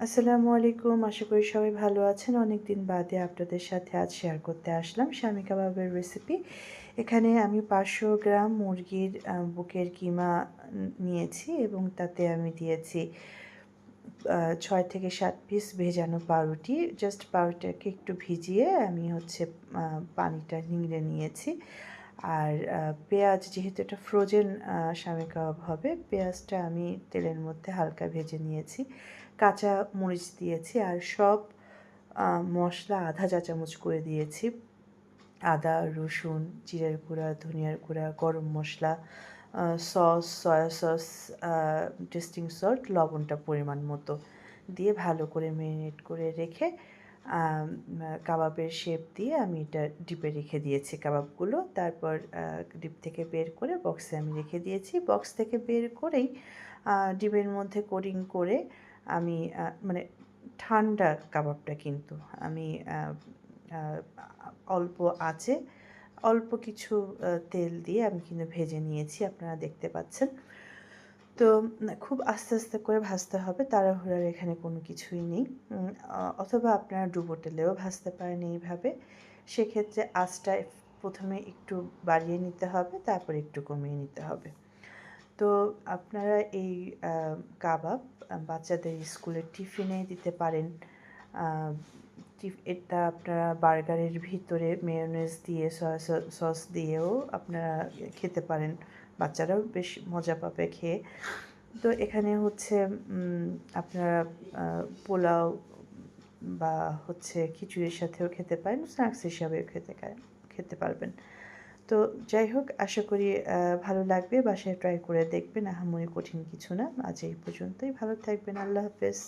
আসসালামু আলাইকুম। আশা করি সবাই ভালো আছেন। অনেকদিন বাদে আপনাদের সাথে আজ শেয়ার করতে আসলাম শামী কাবাবের রেসিপি। এখানে আমি ৫০০ গ্রাম মুরগির বুকের কিমা নিয়েছি এবং তাতে আমি দিয়েছি ৬ থেকে ৭ পিস ভেজানো পাউরুটি। জাস্ট পাউরুটিটাকে একটু ভিজিয়ে আমি পানিটা নিংড়ে নিয়েছি। আর পেঁয়াজ, যেহেতু এটা ফ্রোজেন শামী কাবাব হবে, পেঁয়াজটা আমি তেলের মধ্যে হালকা ভেজে নিয়েছি। কাঁচা মরিচ দিয়েছি আর সব মসলা আধা চা চামচ করে দিয়েছি। আদা, রসুন, জিরার গুঁড়া, ধনিয়ার গুঁড়া, গরম মসলা, sauce, soya sauce, testing salt, লবণটা পরিমাণ মতো দিয়ে ভালো করে মেরিনেট করে রেখে কাবাবের শেপ দিয়ে আমি এটা ডিপে রেখে দিয়েছি কাবাবগুলো। তারপর ডিপ থেকে বের করে বক্সে আমি রেখে দিয়েছি। বক্স থেকে বের করেই ডিপের মধ্যে কোটিং করে আমি মানে ঠান্ডা কাবাবটা কিন্তু আমি অল্প আঁচে অল্প কিছু তেল দিয়ে আমি কিন্তু ভেজে নিয়েছি, আপনারা দেখতে পাচ্ছেন। তো খুব আস্তে আস্তে করে ভাজতে হবে, তাড়াহুড়ার এখানে কোনো কিছুই নেই। অথবা আপনারা ডুবো তেলেও ভাজতে পারেন এইভাবে। সেক্ষেত্রে আঁচটা প্রথমে একটু বাড়িয়ে নিতে হবে, তারপর একটু কমিয়ে নিতে হবে। তো আপনারা এই কাবাব বাচ্চাদের স্কুলের টিফিনে দিতে পারেন। এটা আপনারা বার্গারের ভিতরে মেয়োনেজ দিয়ে সয়া সস দিয়েও আপনারা খেতে পারেন। বাচ্চারাও বেশ মজা পাবে খেয়ে। তো এখানে আপনারা পোলাও বা খিচুড়ির সাথেও খেতে পারেন, স্ন্যাক্স হিসাবেও খেতে পারবেন। তো যাই হোক, আশা করি ভালো লাগবে। বাসায় ট্রাই করে দেখবেন। আহামরি কঠিন কিছু না। আজ এই পর্যন্তই। ভালো থাকবেন। আল্লাহ হাফেজ।